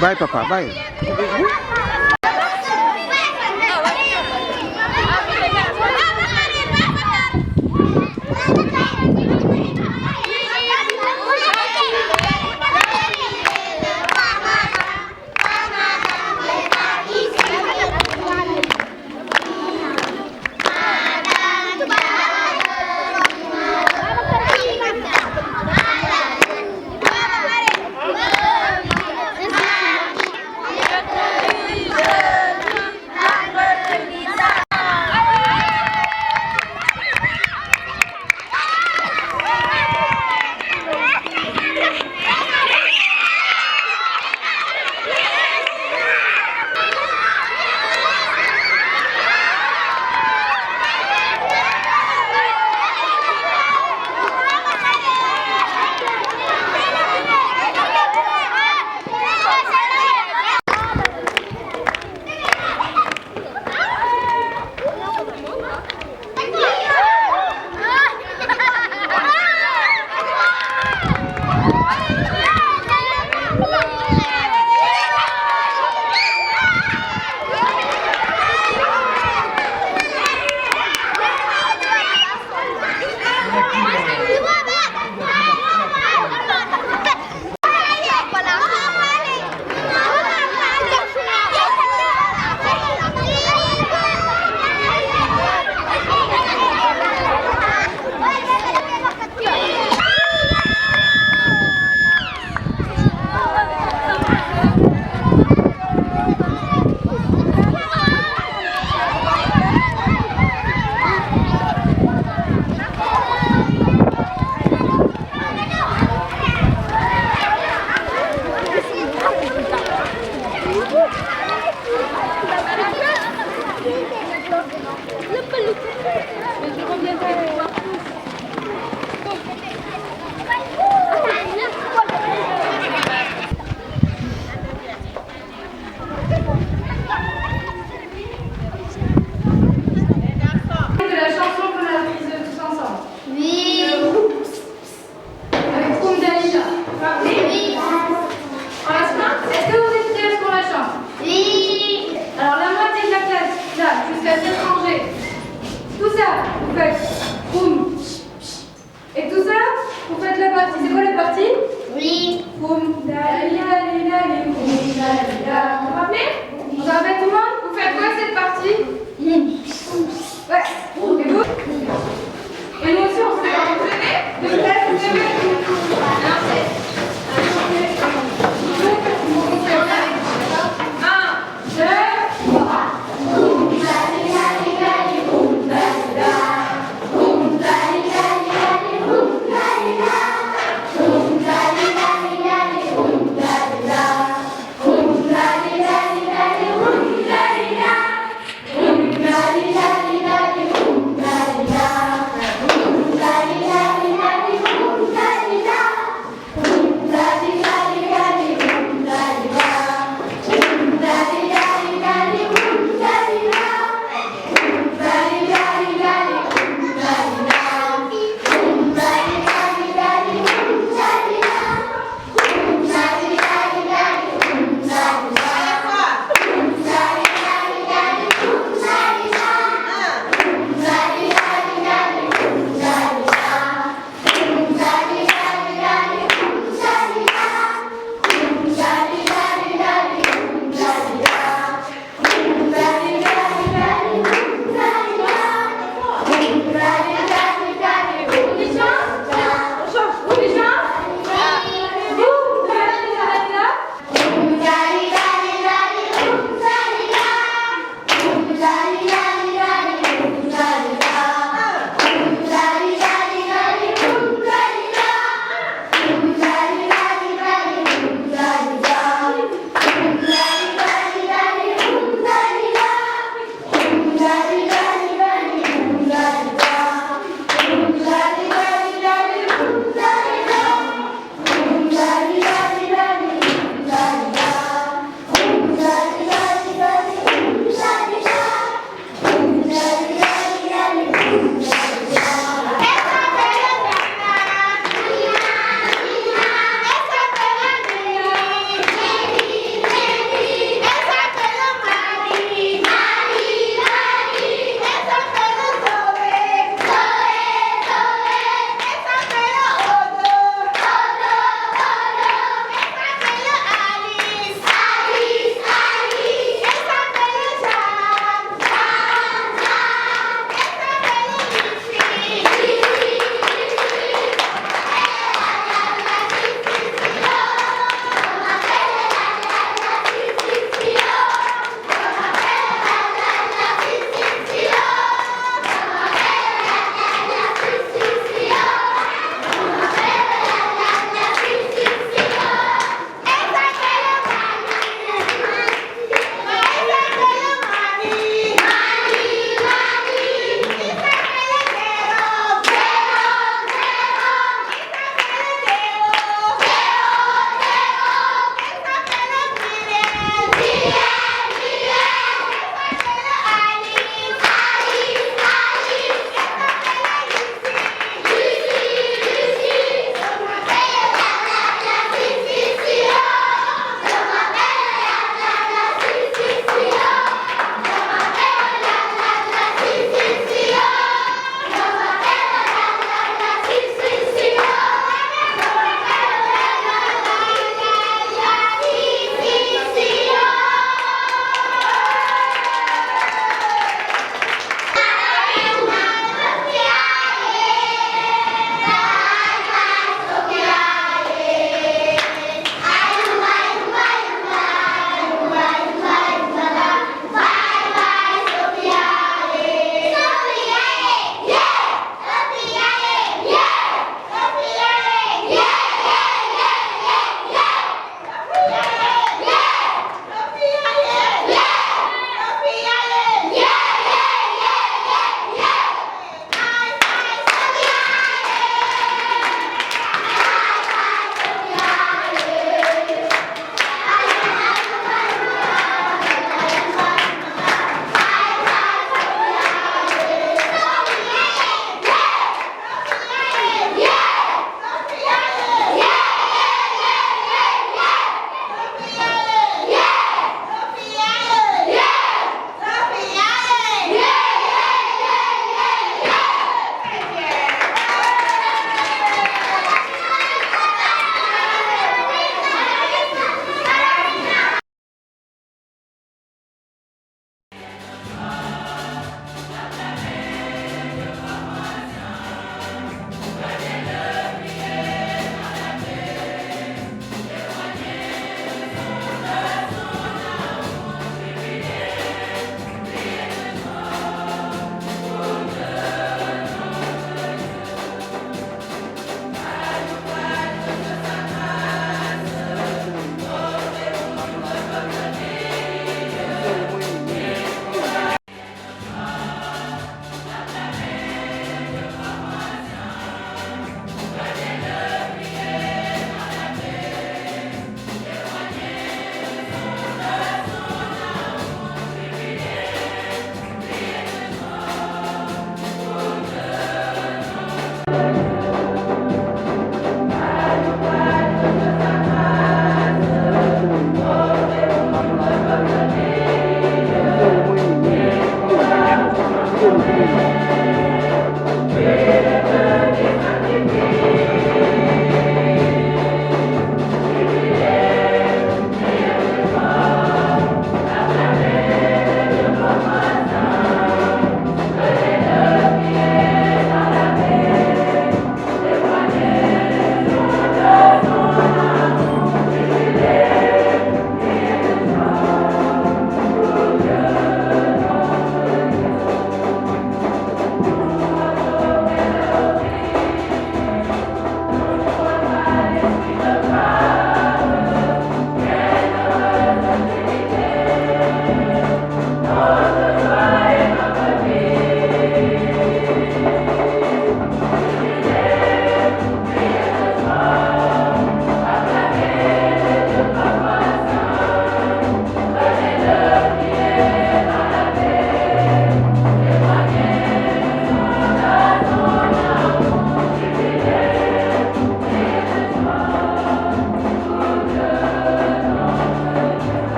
Bye, Papa, bye. vous faites boum. Et tout ça, vous faites la partie. C'est quoi la partie? Oui. Boum, dali, dali, dali, boum, dali, dali. Vous vous rappelez? On se rappelle tout le monde? Vous faites quoi cette partie? Ouais. Et vous? Et nous aussi, on se fait entraîner? De tête, vous savez? Non, c'est...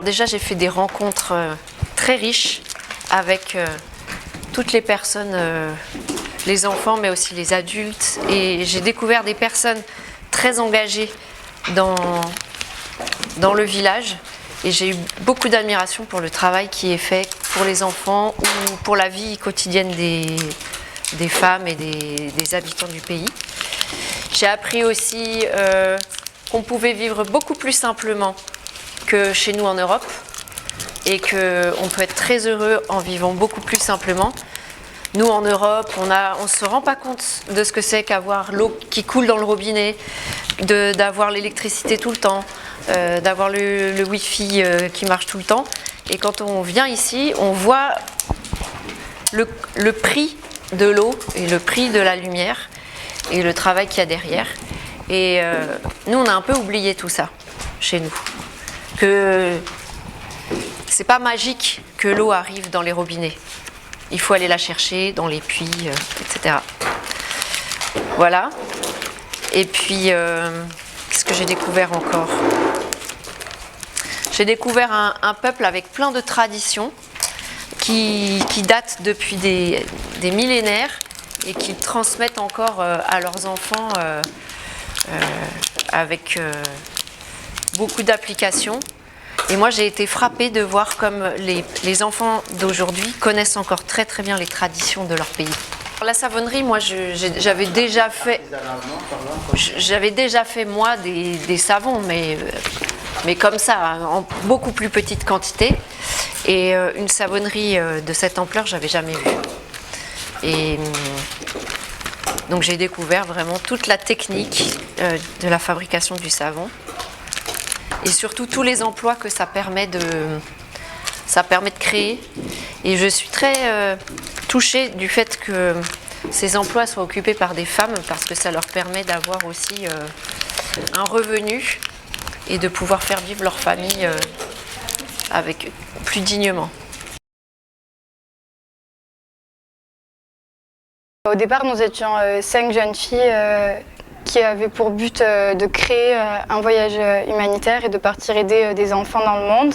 Déjà, j'ai fait des rencontres très riches avec toutes les personnes, les enfants, mais aussi les adultes. Et j'ai découvert des personnes très engagées dans le village. Et j'ai eu beaucoup d'admiration pour le travail qui est fait pour les enfants ou pour la vie quotidienne des femmes et des habitants du pays. J'ai appris aussi qu'on pouvait vivre beaucoup plus simplement que chez nous en Europe et qu'on peut être très heureux en vivant beaucoup plus simplement. Nous en Europe, on ne se rend pas compte de ce que c'est qu'avoir l'eau qui coule dans le robinet, d'avoir l'électricité tout le temps, d'avoir le Wi-Fi qui marche tout le temps. Et quand on vient ici, on voit le prix de l'eau et le prix de la lumière et le travail qu'il y a derrière. Et nous, on a un peu oublié tout ça chez nous. Que c'est pas magique que l'eau arrive dans les robinets. Il faut aller la chercher dans les puits, etc. Voilà. Et puis, qu'est-ce que j'ai découvert encore? J'ai découvert un peuple avec plein de traditions qui datent depuis des millénaires et qu'ils transmettent encore à leurs enfants avec beaucoup d'applications. Et moi, j'ai été frappée de voir comme les enfants d'aujourd'hui connaissent encore très très bien les traditions de leur pays. La savonnerie, moi, j'avais déjà fait moi des savons, mais comme ça, en beaucoup plus petite quantité. Et une savonnerie de cette ampleur, j'avais jamais vu. Et donc j'ai découvert vraiment toute la technique de la fabrication du savon. Et surtout tous les emplois que ça permet de créer. Et je suis très touchée du fait que ces emplois soient occupés par des femmes parce que ça leur permet d'avoir aussi un revenu et de pouvoir faire vivre leur famille avec plus dignement. Au départ, nous étions 5 jeunes filles qui avaient pour but de créer un voyage humanitaire et de partir aider des enfants dans le monde.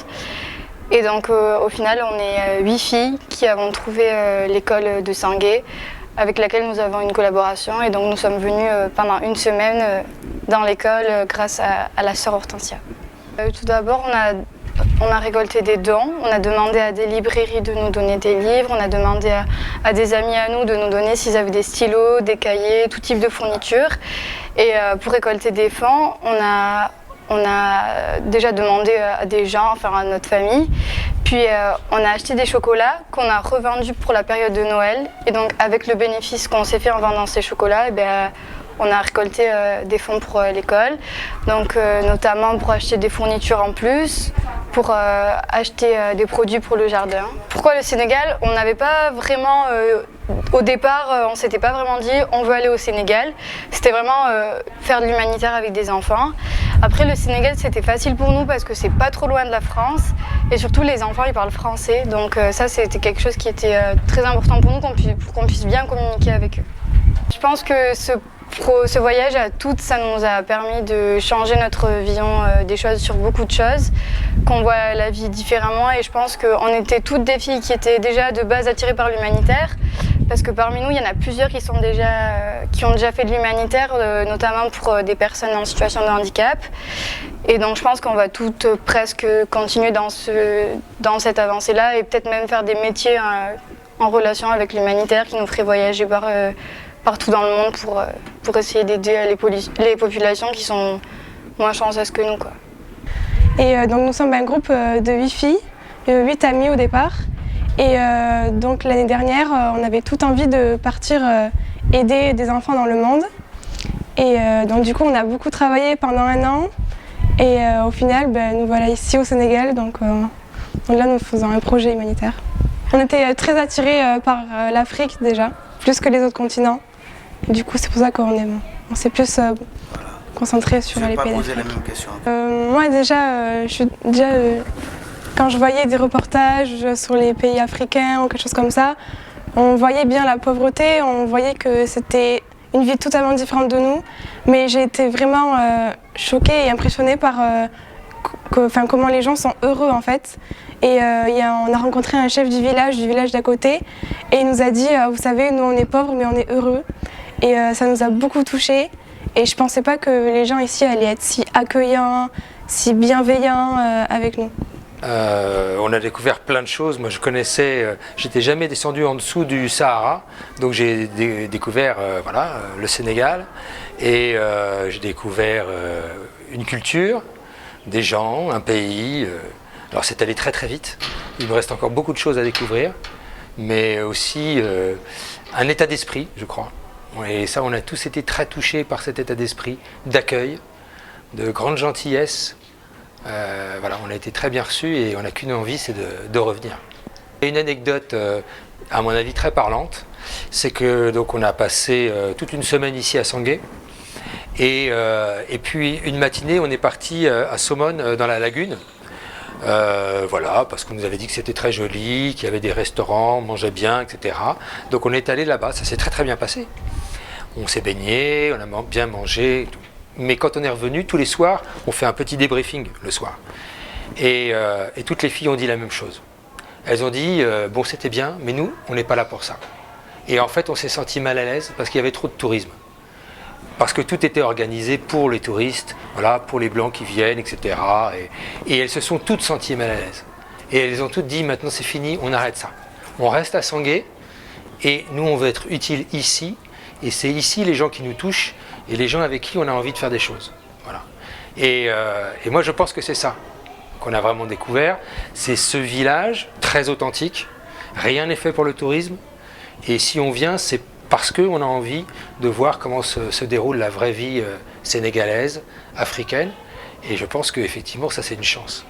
Et donc au final, on est 8 filles qui avons trouvé l'école de Sangué avec laquelle nous avons une collaboration. Et donc nous sommes venues pendant une semaine dans l'école grâce à la sœur Hortensia. Tout d'abord, on a récolté des dons, on a demandé à des librairies de nous donner des livres, on a demandé à des amis à nous de nous donner s'ils avaient des stylos, des cahiers, tout type de fournitures. Et pour récolter des fonds, on a déjà demandé à des gens, enfin à notre famille. Puis on a acheté des chocolats qu'on a revendus pour la période de Noël. Et donc avec le bénéfice qu'on s'est fait en vendant ces chocolats, on a récolté des fonds pour l'école, donc notamment pour acheter des fournitures en plus, pour acheter des produits pour le jardin. Pourquoi le Sénégal? On n'avait pas vraiment, au départ, on s'était pas vraiment dit on veut aller au Sénégal. C'était vraiment faire de l'humanitaire avec des enfants. Après le Sénégal c'était facile pour nous parce que c'est pas trop loin de la France et surtout les enfants ils parlent français, donc ça c'était quelque chose qui était très important pour nous pour qu'on puisse bien communiquer avec eux. Je pense que ce voyage à toutes, ça nous a permis de changer notre vision des choses sur beaucoup de choses, qu'on voit la vie différemment et je pense qu'on était toutes des filles qui étaient déjà de base attirées par l'humanitaire parce que parmi nous, il y en a plusieurs qui ont déjà fait de l'humanitaire, notamment pour des personnes en situation de handicap. Et donc je pense qu'on va toutes presque continuer dans cette avancée-là et peut-être même faire des métiers en relation avec l'humanitaire qui nous ferait voyager partout dans le monde pour essayer d'aider les populations qui sont moins chanceuses que nous, quoi. Et donc nous sommes un groupe de 8 filles, 8 amies au départ. Et donc l'année dernière, on avait toute envie de partir aider des enfants dans le monde. Et donc du coup, on a beaucoup travaillé pendant un an. Et au final, nous voilà ici au Sénégal. Donc là, nous faisons un projet humanitaire. On était très attirés par l'Afrique déjà, plus que les autres continents. Du coup, c'est pour ça qu'on s'est plus concentré sur les pays d'Afrique. La même question. Moi, quand je voyais des reportages sur les pays africains ou quelque chose comme ça, on voyait bien la pauvreté, on voyait que c'était une vie totalement différente de nous. Mais j'ai été vraiment choquée et impressionnée par comment les gens sont heureux en fait. Et on a rencontré un chef du village d'à côté, et il nous a dit vous savez, nous on est pauvres mais on est heureux. Et ça nous a beaucoup touchés. Et je pensais pas que les gens ici allaient être si accueillants, si bienveillants avec nous. On a découvert plein de choses. Moi, j'étais jamais descendu en dessous du Sahara, donc j'ai découvert le Sénégal, et j'ai découvert une culture, des gens, un pays. Alors c'est allé très très vite. Il me reste encore beaucoup de choses à découvrir, mais aussi un état d'esprit, je crois. Et ça, on a tous été très touchés par cet état d'esprit, d'accueil, de grande gentillesse. On a été très bien reçus et on n'a qu'une envie, c'est de revenir. Et une anecdote, à mon avis, très parlante, c'est que donc on a passé toute une semaine ici à Sangué, et puis une matinée, on est parti à Somone, dans la lagune. Parce qu'on nous avait dit que c'était très joli, qu'il y avait des restaurants, on mangeait bien, etc. Donc on est allé là-bas, ça s'est très très bien passé. On s'est baigné, on a bien mangé, et tout. Mais quand on est revenu, tous les soirs, on fait un petit débriefing le soir. Et toutes les filles ont dit la même chose. Elles ont dit, bon c'était bien, mais nous, on n'est pas là pour ça. Et en fait, on s'est senti mal à l'aise parce qu'il y avait trop de tourisme. Parce que tout était organisé pour les touristes, pour les blancs qui viennent, etc. Et elles se sont toutes senties mal à l'aise. Et elles ont toutes dit, maintenant c'est fini, on arrête ça. On reste à Sangué, et nous on veut être utile ici, et c'est ici les gens qui nous touchent, et les gens avec qui on a envie de faire des choses. Voilà. Et moi je pense que c'est ça qu'on a vraiment découvert, c'est ce village très authentique, rien n'est fait pour le tourisme, et si on vient, c'est parce qu'on a envie de voir comment se déroule la vraie vie sénégalaise, africaine, et je pense qu'effectivement ça c'est une chance.